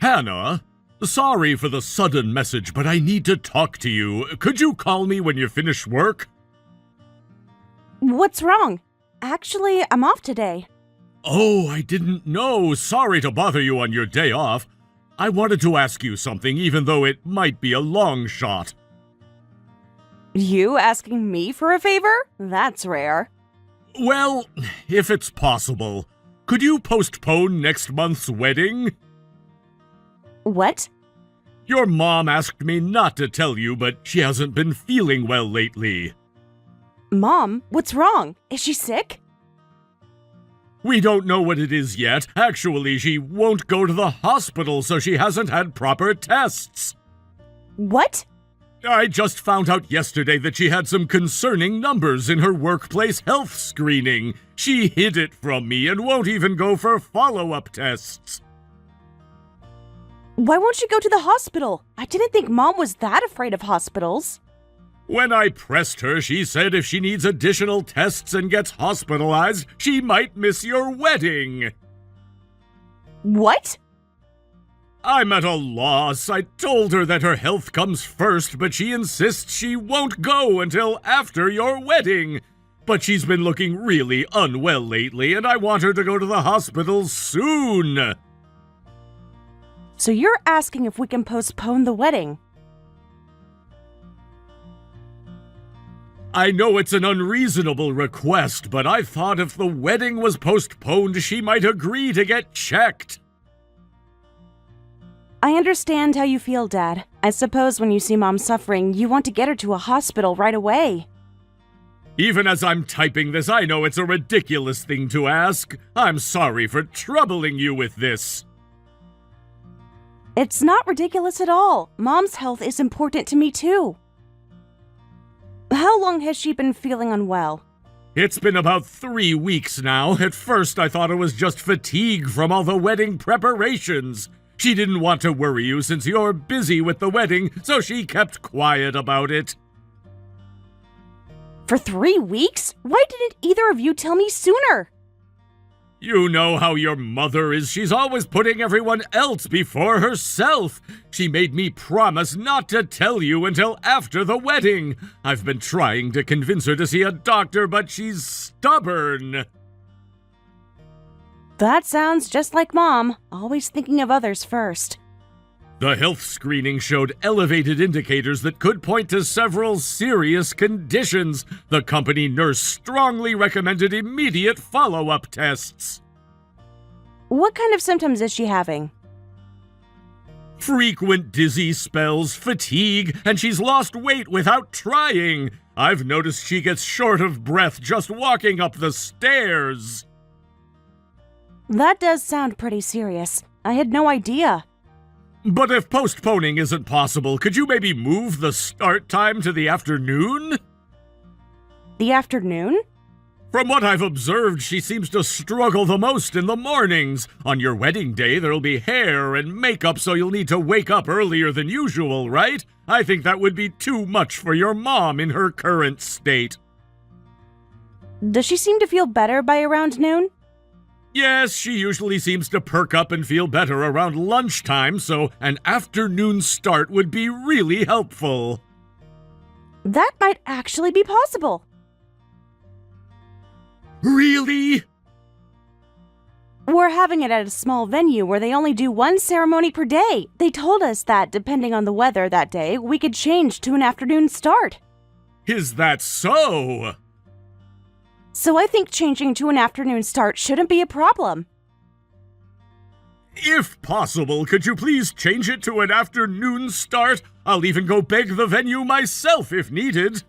Hannah, sorry for the sudden message, but I need to talk to you. Could you call me when you finish work? What's wrong? Actually, I'm off today. Oh, I didn't know. Sorry to bother you on your day off. I wanted to ask you something, even though it might be a long shot. You asking me for a favor? That's rare. Well, if it's possible, could you postpone next month's wedding? What? Your mom asked me not to tell you, but she hasn't been feeling well lately. Mom, what's wrong? Is she sick? We don't know what it is yet. Actually, she won't go to the hospital, so she hasn't had proper tests. What? I just found out yesterday that she had some concerning numbers in her workplace health screening. She hid it from me and won't even go for follow-up tests. Why won't she go to the hospital? I didn't think Mom was that afraid of hospitals. When I pressed her, she said if she needs additional tests and gets hospitalized, she might miss your wedding. What? I'm at a loss. I told her that her health comes first, but she insists she won't go until after your wedding. But she's been looking really unwell lately, and I want her to go to the hospital soon. So you're asking if we can postpone the wedding? I know it's an unreasonable request, but I thought if the wedding was postponed, she might agree to get checked. I understand how you feel, Dad. I suppose when you see Mom suffering, you want to get her to a hospital right away. Even as I'm typing this, I know it's a ridiculous thing to ask. I'm sorry for troubling you with this. It's not ridiculous at all. Mom's health is important to me too. How long has she been feeling unwell? It's been about 3 weeks now. At first, I thought it was just fatigue from all the wedding preparations. She didn't want to worry you since you're busy with the wedding, so she kept quiet about it. For 3 weeks? Why didn't either of you tell me sooner? You know how your mother is. She's always putting everyone else before herself. She made me promise not to tell you until after the wedding. I've been trying to convince her to see a doctor, but she's stubborn. That sounds just like Mom, always thinking of others first. The health screening showed elevated indicators that could point to several serious conditions. The company nurse strongly recommended immediate follow-up tests. What kind of symptoms is she having? Frequent dizzy spells, fatigue, and she's lost weight without trying. I've noticed she gets short of breath just walking up the stairs. That does sound pretty serious. I had no idea. But if postponing isn't possible, could you maybe move the start time to the afternoon? The afternoon? From what I've observed, she seems to struggle the most in the mornings. On your wedding day, there'll be hair and makeup, so you'll need to wake up earlier than usual, right? I think that would be too much for your mom in her current state. Does she seem to feel better by around noon? Yes, she usually seems to perk up and feel better around lunchtime, so an afternoon start would be really helpful. That might actually be possible. Really? We're having it at a small venue where they only do one ceremony per day. They told us that, depending on the weather that day, we could change to an afternoon start. Is that so? So I think changing to an afternoon start shouldn't be a problem. If possible, could you please change it to an afternoon start? I'll even go beg the venue myself if needed.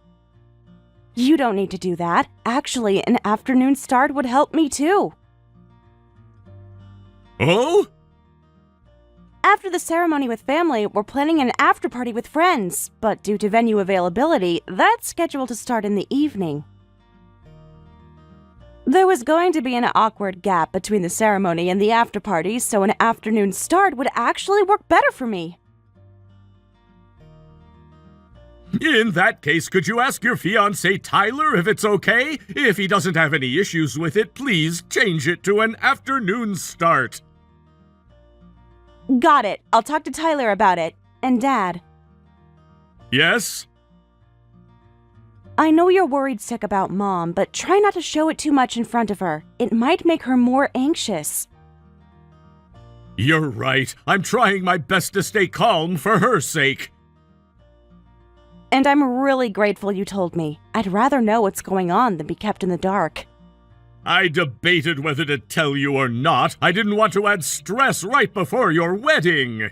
You don't need to do that. Actually, an afternoon start would help me too. Oh? After the ceremony with family, we're planning an after-party with friends. But due to venue availability, that's scheduled to start in the evening. There was going to be an awkward gap between the ceremony and the after-party, so an afternoon start would actually work better for me. In that case, could you ask your fiancé Tyler if it's okay? If he doesn't have any issues with it, please change it to an afternoon start. Got it. I'll talk to Tyler about it. And Dad. Yes? I know you're worried sick about Mom, but try not to show it too much in front of her. It might make her more anxious. You're right. I'm trying my best to stay calm for her sake. And I'm really grateful you told me. I'd rather know what's going on than be kept in the dark. I debated whether to tell you or not. I didn't want to add stress right before your wedding.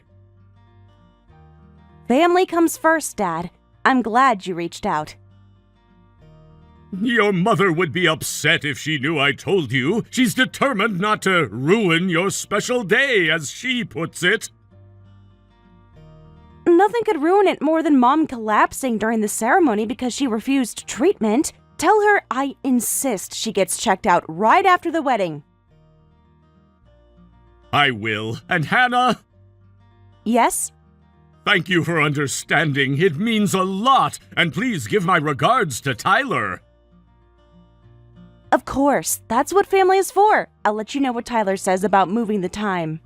Family comes first, Dad. I'm glad you reached out. Your mother would be upset if she knew I told you. She's determined not to ruin your special day, as she puts it. Nothing could ruin it more than Mom collapsing during the ceremony because she refused treatment. Tell her I insist she gets checked out right after the wedding. I will. And Hannah? Yes? Thank you for understanding. It means a lot. And please give my regards to Tyler. Of course. That's what family is for. I'll let you know what Tyler says about moving the time.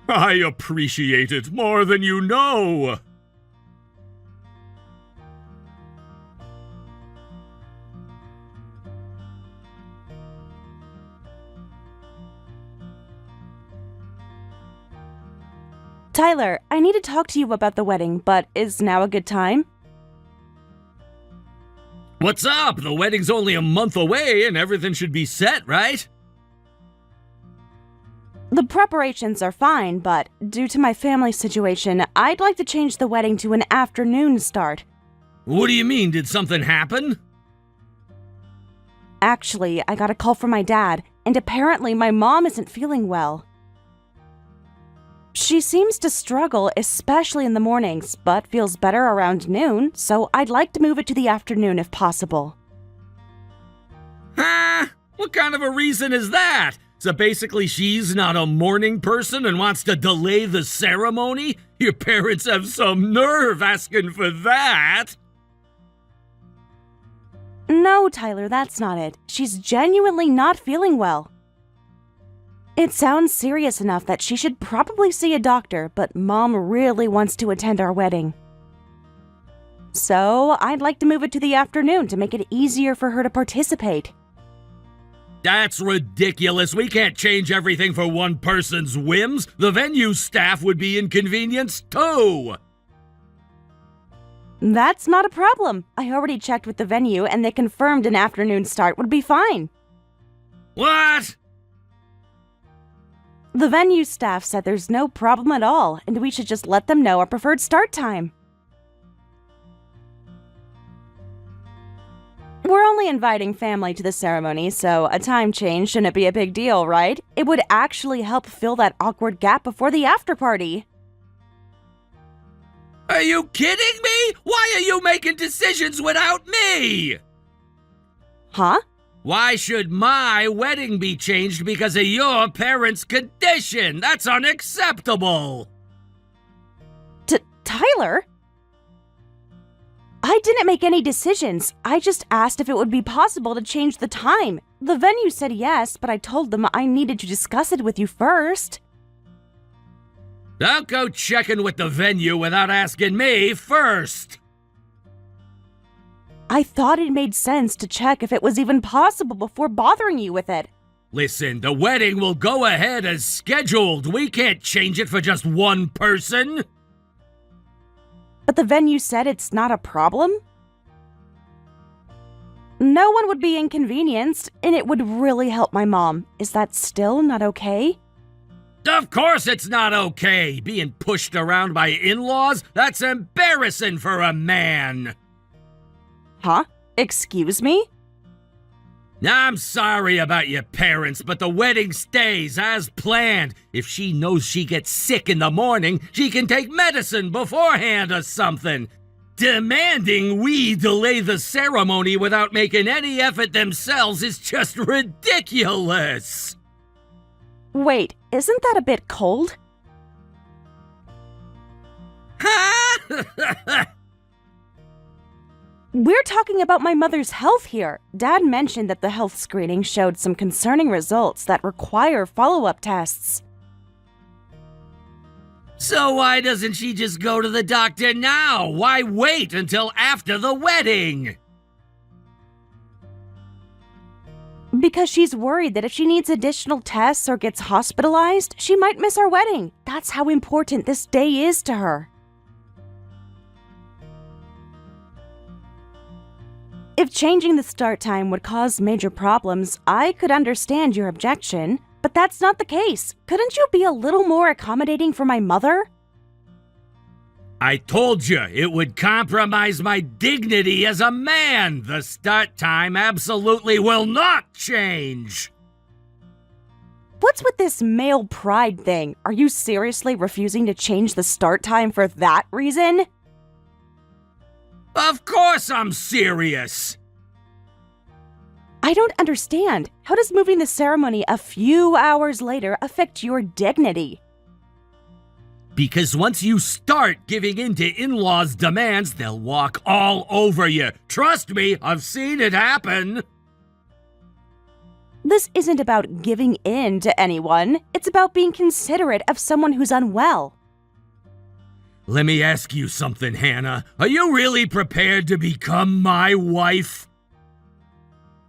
I appreciate it more than you know. Tyler, I need to talk to you about the wedding, but is now a good time? What's up? The wedding's only a month away and everything should be set, right? The preparations are fine, but due to my family situation, I'd like to change the wedding to an afternoon start. What do you mean? Did something happen? Actually, I got a call from my dad, and apparently my mom isn't feeling well. She seems to struggle, especially in the mornings, but feels better around noon, so I'd like to move it to the afternoon if possible. Huh? What kind of a reason is that? So basically she's not a morning person and wants to delay the ceremony? Your parents have some nerve asking for that! No, Tyler, that's not it. She's genuinely not feeling well. It sounds serious enough that she should probably see a doctor, but Mom really wants to attend our wedding. So, I'd like to move it to the afternoon to make it easier for her to participate. That's ridiculous. We can't change everything for one person's whims. The venue staff would be inconvenienced too. That's not a problem. I already checked with the venue and they confirmed an afternoon start would be fine. What? The venue staff said there's no problem at all, and we should just let them know our preferred start time. We're only inviting family to the ceremony, so a time change shouldn't be a big deal, right? It would actually help fill that awkward gap before the after-party. Are you kidding me? Why are you making decisions without me? Huh? Why should my wedding be changed because of your parents' condition? That's unacceptable! Tyler? I didn't make any decisions. I just asked if it would be possible to change the time. The venue said yes, but I told them I needed to discuss it with you first. Don't go checking with the venue without asking me first! I thought it made sense to check if it was even possible before bothering you with it. Listen, the wedding will go ahead as scheduled. We can't change it for just one person. But the venue said it's not a problem? No one would be inconvenienced, and it would really help my mom. Is that still not okay? Of course it's not okay. Being pushed around by in-laws? That's embarrassing for a man. Huh? Excuse me? I'm sorry about your parents, but the wedding stays as planned. If she knows she gets sick in the morning, she can take medicine beforehand or something. Demanding we delay the ceremony without making any effort themselves is just ridiculous. Wait, isn't that a bit cold? We're talking about my mother's health here. Dad mentioned that the health screening showed some concerning results that require follow-up tests. So why doesn't she just go to the doctor now? Why wait until after the wedding? Because she's worried that if she needs additional tests or gets hospitalized, she might miss our wedding. That's how important this day is to her. If changing the start time would cause major problems, I could understand your objection, but that's not the case. Couldn't you be a little more accommodating for my mother? I told you it would compromise my dignity as a man. The start time absolutely will not change. What's with this male pride thing? Are you seriously refusing to change the start time for that reason? Of course I'm serious. I don't understand. How does moving the ceremony a few hours later affect your dignity? Because once you start giving in to in-laws' demands, they'll walk all over you. Trust me, I've seen it happen. This isn't about giving in to anyone. It's about being considerate of someone who's unwell. Let me ask you something, Hannah. Are you really prepared to become my wife?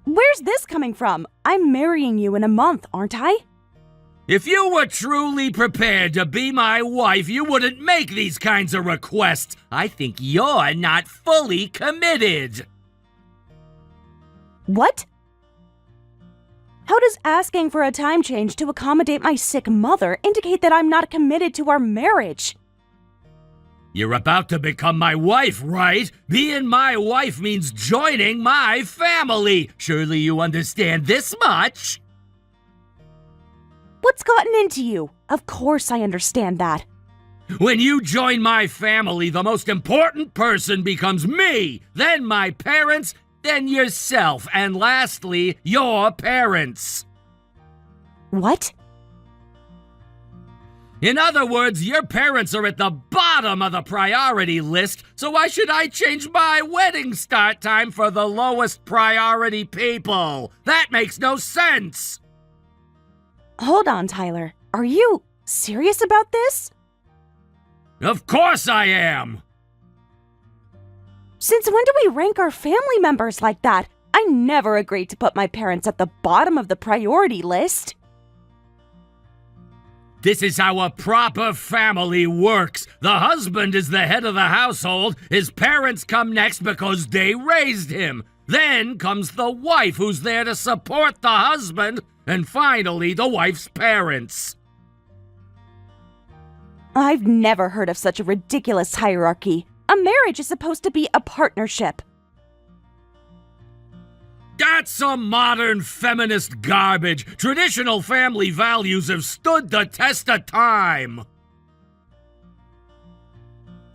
Where's this coming from? I'm marrying you in a month, aren't I? If you were truly prepared to be my wife, you wouldn't make these kinds of requests. I think you're not fully committed. What? How does asking for a time change to accommodate my sick mother indicate that I'm not committed to our marriage? You're about to become my wife, right? Being my wife means joining my family. Surely you understand this much? What's gotten into you? Of course I understand that. When you join my family, the most important person becomes me, then my parents, then yourself, and lastly, your parents. What? In other words, your parents are at the bottom of the priority list, so why should I change my wedding start time for the lowest priority people? That makes no sense! Hold on, Tyler. Are you serious about this? Of course I am! Since when do we rank our family members like that? I never agreed to put my parents at the bottom of the priority list. This is how a proper family works. The husband is the head of the household. His parents come next because they raised him. Then comes the wife, who's there to support the husband. And finally, the wife's parents. I've never heard of such a ridiculous hierarchy. A marriage is supposed to be a partnership. That's some modern feminist garbage. Traditional family values have stood the test of time.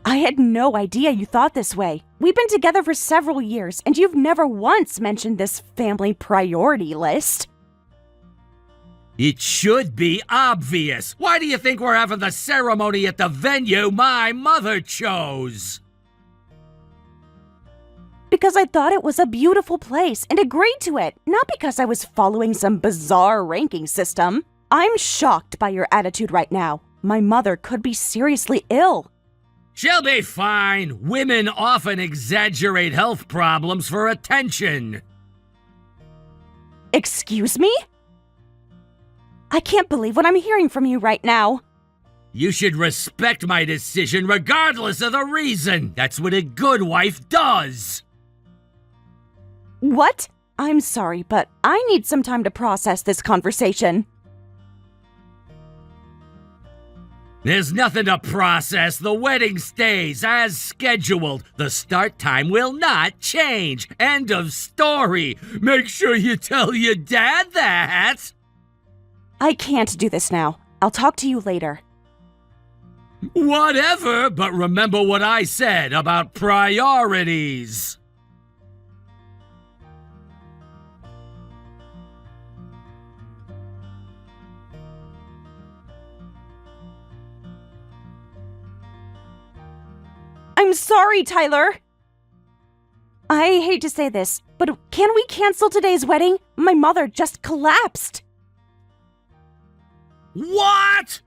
I had no idea you thought this way. We've been together for several years, and you've never once mentioned this family priority list. It should be obvious. Why do you think we're having the ceremony at the venue my mother chose? Because I thought it was a beautiful place and agreed to it, not because I was following some bizarre ranking system. I'm shocked by your attitude right now. My mother could be seriously ill. She'll be fine. Women often exaggerate health problems for attention. Excuse me? I can't believe what I'm hearing from you right now. You should respect my decision regardless of the reason. That's what a good wife does. What? I'm sorry, but I need some time to process this conversation. There's nothing to process. The wedding stays as scheduled. The start time will not change. End of story. Make sure you tell your dad that. I can't do this now. I'll talk to you later. Whatever, but remember what I said about priorities. I'm sorry, Tyler. I hate to say this, but can we cancel today's wedding? My mother just collapsed. What?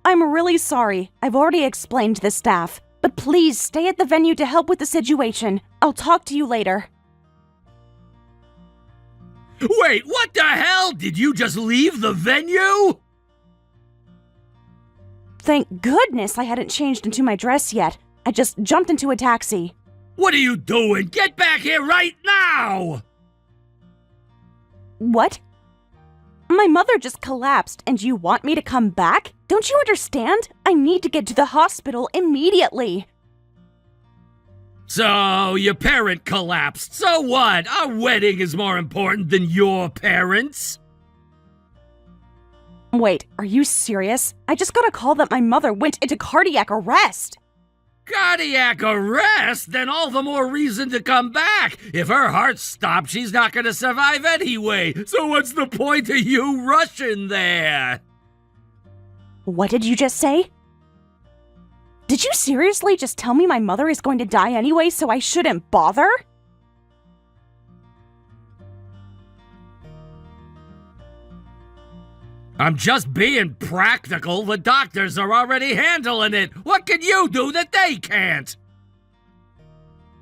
I'm really sorry. I've already explained to the staff. But please stay at the venue to help with the situation. I'll talk to you later. Wait, what the hell? Did you just leave the venue? Thank goodness I hadn't changed into my dress yet. I just jumped into a taxi. What are you doing? Get back here right now! What? My mother just collapsed and you want me to come back? Don't you understand? I need to get to the hospital immediately. So, your parent collapsed. So what? Our wedding is more important than your parents. Wait, are you serious? I just got a call that my mother went into cardiac arrest. Cardiac arrest? Then all the more reason to come back. If her heart stopped, she's not gonna survive anyway. So what's the point of you rushing there? What did you just say? Did you seriously just tell me my mother is going to die anyway, so I shouldn't bother? I'm just being practical. The doctors are already handling it. What can you do that they can't?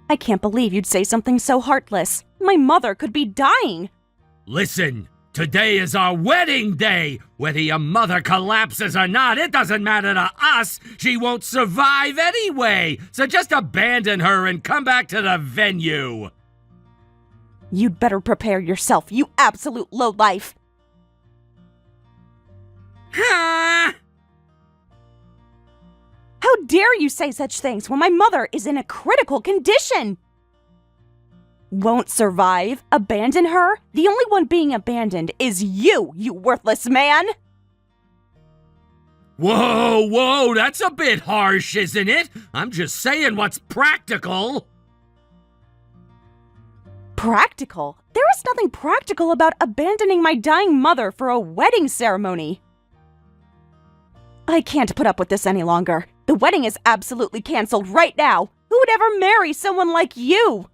I can't believe you'd say something so heartless. My mother could be dying. Listen, today is our wedding day. Whether your mother collapses or not, it doesn't matter to us. She won't survive anyway. So just abandon her and come back to the venue. You'd better prepare yourself, you absolute lowlife. Huh? How dare you say such things when my mother is in a critical condition? Won't survive? Abandon her? The only one being abandoned is you worthless man! Whoa, that's a bit harsh, isn't it? I'm just saying what's practical. Practical? There is nothing practical about abandoning my dying mother for a wedding ceremony. I can't put up with this any longer. The wedding is absolutely canceled right now. Who would ever marry someone like you?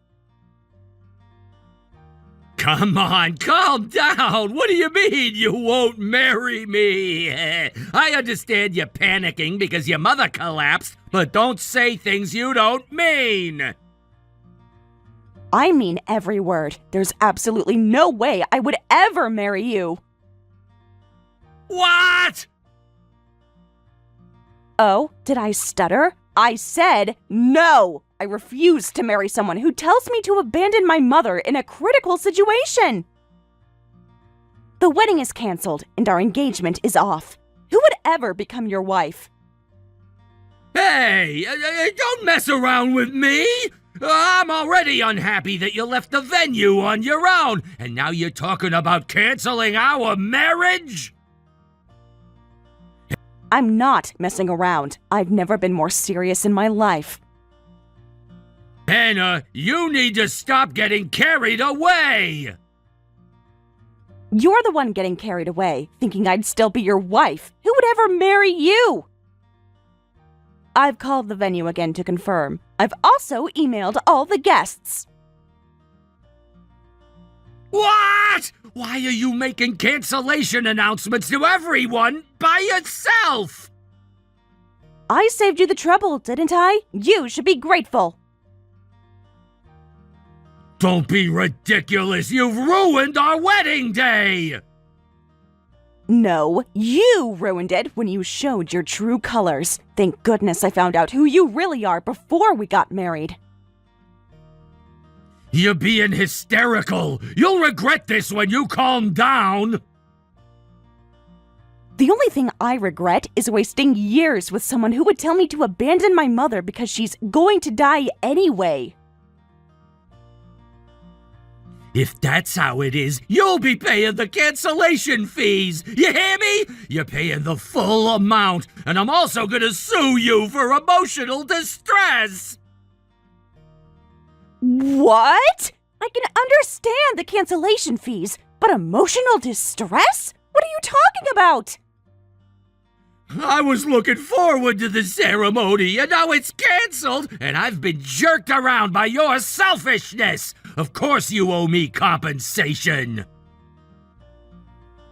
Come on, calm down. What do you mean you won't marry me? I understand you're panicking because your mother collapsed, but don't say things you don't mean. I mean every word. There's absolutely no way I would ever marry you. What? Oh, did I stutter? I said no! I refuse to marry someone who tells me to abandon my mother in a critical situation! The wedding is canceled and our engagement is off. Who would ever become your wife? Hey, don't mess around with me! I'm already unhappy that you left the venue on your own, and now you're talking about canceling our marriage? I'm not messing around. I've never been more serious in my life. Hannah, you need to stop getting carried away! You're the one getting carried away, thinking I'd still be your wife. Who would ever marry you? I've called the venue again to confirm. I've also emailed all the guests. What? Why are you making cancellation announcements to everyone by yourself? I saved you the trouble, didn't I? You should be grateful. Don't be ridiculous. You've ruined our wedding day. No, you ruined it when you showed your true colors. Thank goodness I found out who you really are before we got married. You're being hysterical. You'll regret this when you calm down. The only thing I regret is wasting years with someone who would tell me to abandon my mother because she's going to die anyway. If that's how it is, you'll be paying the cancellation fees. You hear me? You're paying the full amount, and I'm also gonna sue you for emotional distress. What? I can understand the cancellation fees, but emotional distress? What are you talking about? I was looking forward to the ceremony, and now it's canceled, and I've been jerked around by your selfishness. Of course you owe me compensation.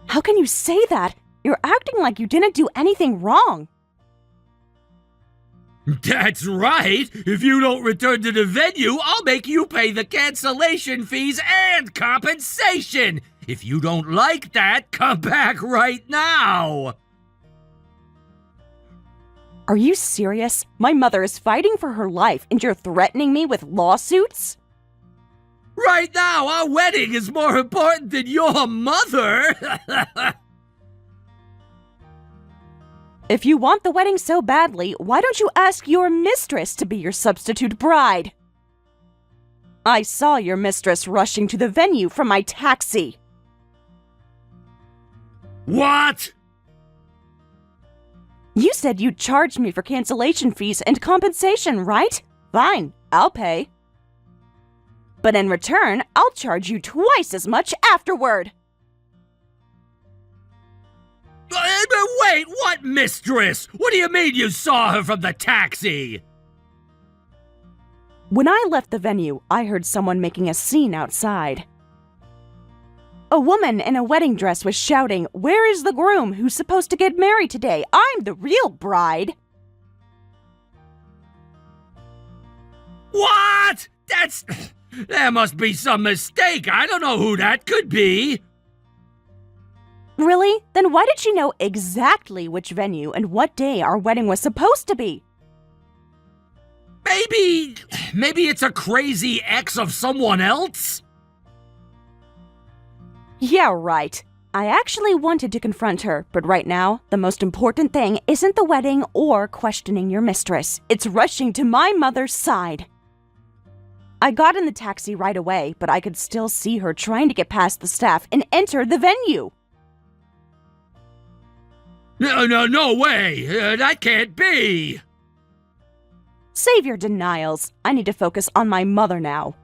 How can you say that? You're acting like you didn't do anything wrong. That's right! If you don't return to the venue, I'll make you pay the cancellation fees and compensation! If you don't like that, come back right now! Are you serious? My mother is fighting for her life and you're threatening me with lawsuits? Right now, our wedding is more important than your mother! If you want the wedding so badly, why don't you ask your mistress to be your substitute bride? I saw your mistress rushing to the venue from my taxi. What? You said you'd charge me for cancellation fees and compensation, right? Fine, I'll pay. But in return, I'll charge you twice as much afterward. Wait, what mistress? What do you mean you saw her from the taxi? When I left the venue, I heard someone making a scene outside. A woman in a wedding dress was shouting, "Where is the groom who's supposed to get married today? I'm the real bride." What? There must be some mistake. I don't know who that could be. Really? Then why did she know exactly which venue and what day our wedding was supposed to be? Maybe it's a crazy ex of someone else? Yeah, right. I actually wanted to confront her, but right now, the most important thing isn't the wedding or questioning your mistress. It's rushing to my mother's side. I got in the taxi right away, but I could still see her trying to get past the staff and enter the venue. No way! That can't be! Save your denials. I need to focus on my mother now.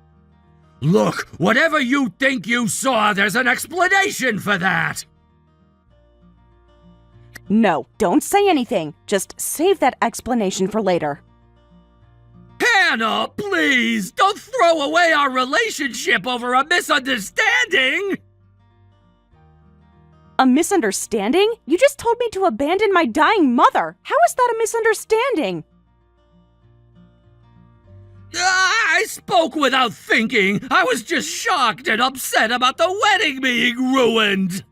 Look, whatever you think you saw, there's an explanation for that! No, don't say anything. Just save that explanation for later. Hannah, please! Don't throw away our relationship over a misunderstanding! A misunderstanding? You just told me to abandon my dying mother. How is that a misunderstanding? I spoke without thinking. I was just shocked and upset about the wedding being ruined.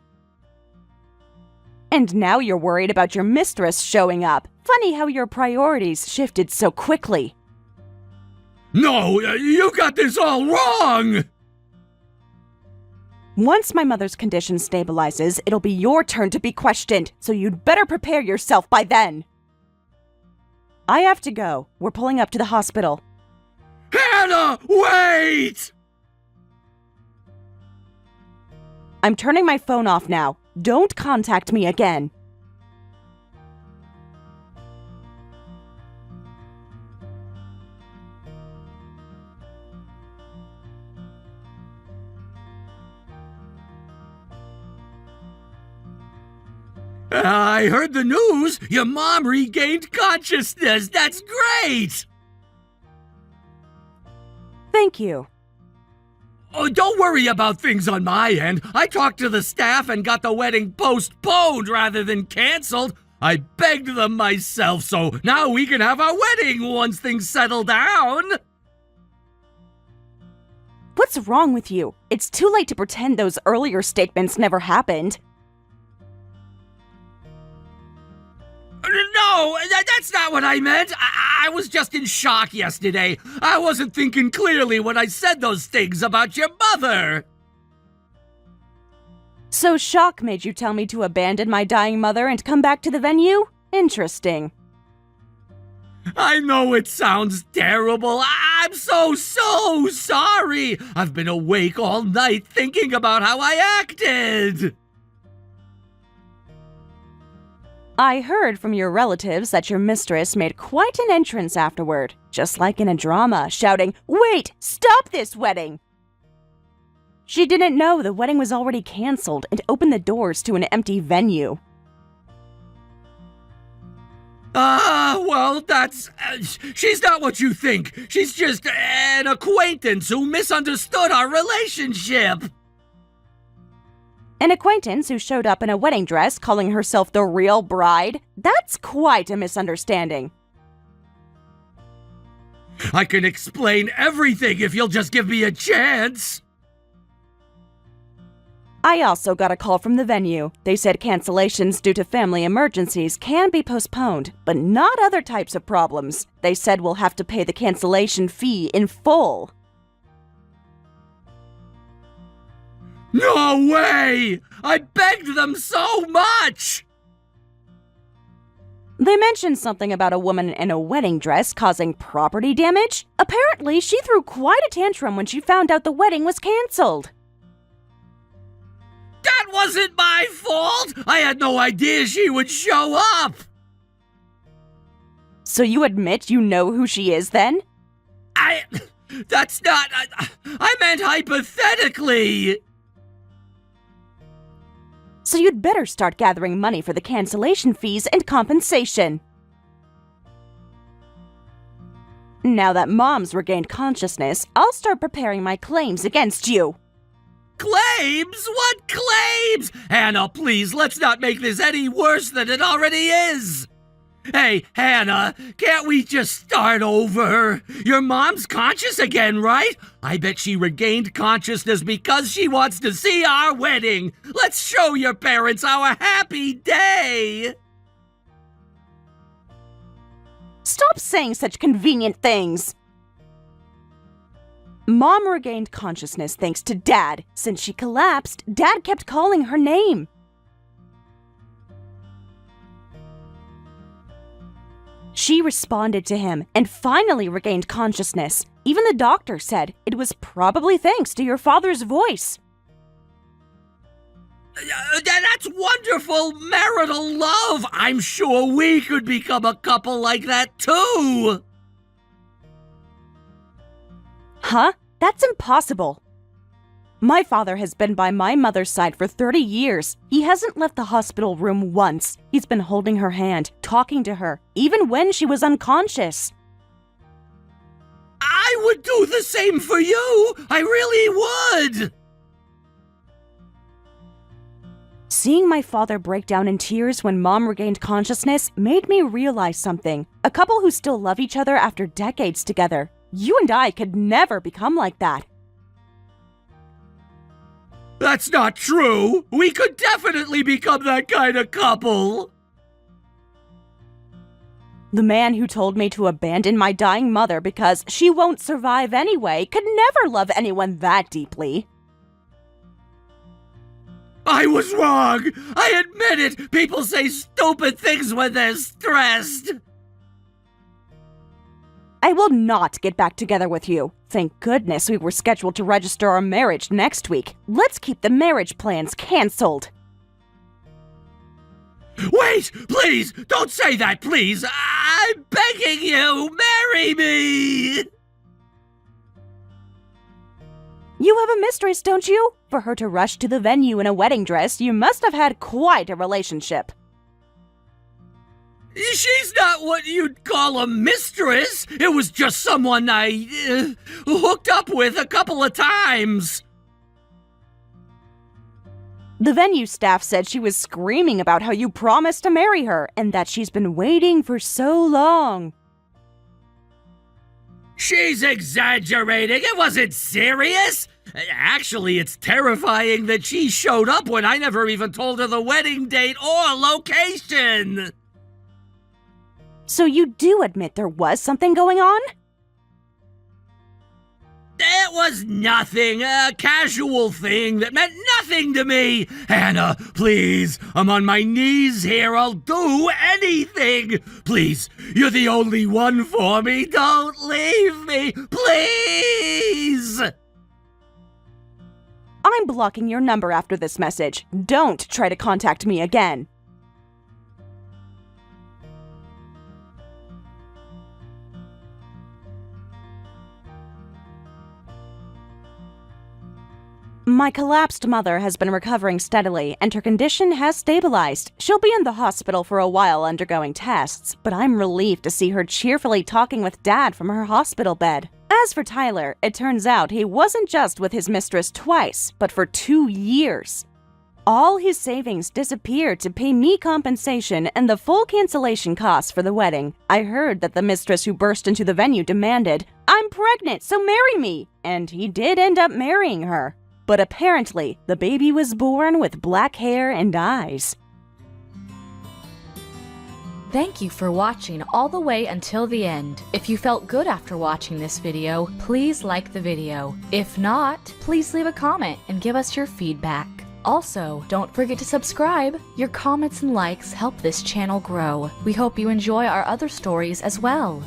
And now you're worried about your mistress showing up. Funny how your priorities shifted so quickly. No, you got this all wrong! Once my mother's condition stabilizes, it'll be your turn to be questioned, so you'd better prepare yourself by then. I have to go. We're pulling up to the hospital. Hannah, wait! I'm turning my phone off now. Don't contact me again. I heard the news. Your mom regained consciousness. That's great! Thank you. Oh, don't worry about things on my end. I talked to the staff and got the wedding postponed rather than canceled. I begged them myself, so now we can have our wedding once things settle down. What's wrong with you? It's too late to pretend those earlier statements never happened. No, that's not what I meant. I was just in shock yesterday. I wasn't thinking clearly when I said those things about your mother. So shock made you tell me to abandon my dying mother and come back to the venue? Interesting. I know it sounds terrible. I'm so sorry. I've been awake all night thinking about how I acted. I heard from your relatives that your mistress made quite an entrance afterward, just like in a drama, shouting, "Wait! Stop this wedding!" She didn't know the wedding was already canceled and opened the doors to an empty venue. Well, she's not what you think. She's just an acquaintance who misunderstood our relationship. An acquaintance who showed up in a wedding dress calling herself the real bride? That's quite a misunderstanding. I can explain everything if you'll just give me a chance. I also got a call from the venue. They said cancellations due to family emergencies can be postponed, but not other types of problems. They said we'll have to pay the cancellation fee in full. No way! I begged them so much! They mentioned something about a woman in a wedding dress causing property damage. Apparently, she threw quite a tantrum when she found out the wedding was canceled. That wasn't my fault! I had no idea she would show up! So you admit you know who she is then? That's not... I meant hypothetically! So you'd better start gathering money for the cancellation fees and compensation. Now that Mom's regained consciousness, I'll start preparing my claims against you. Claims? What claims? Hannah, please, let's not make this any worse than it already is! Hey, Hannah, can't we just start over? Your mom's conscious again, right? I bet she regained consciousness because she wants to see our wedding. Let's show your parents our happy day. Stop saying such convenient things. Mom regained consciousness thanks to Dad. Since she collapsed, Dad kept calling her name. She responded to him and finally regained consciousness. Even the doctor said it was probably thanks to your father's voice. That's wonderful marital love. I'm sure we could become a couple like that too. Huh? That's impossible. My father has been by my mother's side for 30 years. He hasn't left the hospital room once. He's been holding her hand, talking to her, even when she was unconscious. I would do the same for you. I really would. Seeing my father break down in tears when Mom regained consciousness made me realize something. A couple who still love each other after decades together. You and I could never become like that. That's not true. We could definitely become that kind of couple. The man who told me to abandon my dying mother because she won't survive anyway could never love anyone that deeply. I was wrong. I admit it. People say stupid things when they're stressed. I will not get back together with you. Thank goodness we were scheduled to register our marriage next week. Let's keep the marriage plans canceled. Wait, please, don't say that, please. I'm begging you, marry me. You have a mistress, don't you? For her to rush to the venue in a wedding dress, you must have had quite a relationship. She's not what you'd call a mistress. It was just someone I hooked up with a couple of times. The venue staff said she was screaming about how you promised to marry her and that she's been waiting for so long. She's exaggerating. It wasn't serious. Actually, it's terrifying that she showed up when I never even told her the wedding date or location. So you do admit there was something going on? It was nothing, a casual thing that meant nothing to me. Hannah, please, I'm on my knees here. I'll do anything. Please, you're the only one for me. Don't leave me, please. I'm blocking your number after this message. Don't try to contact me again. My collapsed mother has been recovering steadily, and her condition has stabilized. She'll be in the hospital for a while undergoing tests, but I'm relieved to see her cheerfully talking with Dad from her hospital bed. As for Tyler, it turns out he wasn't just with his mistress twice, but for 2 years. All his savings disappeared to pay me compensation and the full cancellation costs for the wedding. I heard that the mistress who burst into the venue demanded, "I'm pregnant, so marry me!" And he did end up marrying her. But apparently, the baby was born with black hair and eyes. Thank you for watching all the way until the end. If you felt good after watching this video, please like the video. If not, please leave a comment and give us your feedback. Also, don't forget to subscribe. Your comments and likes help this channel grow. We hope you enjoy our other stories as well.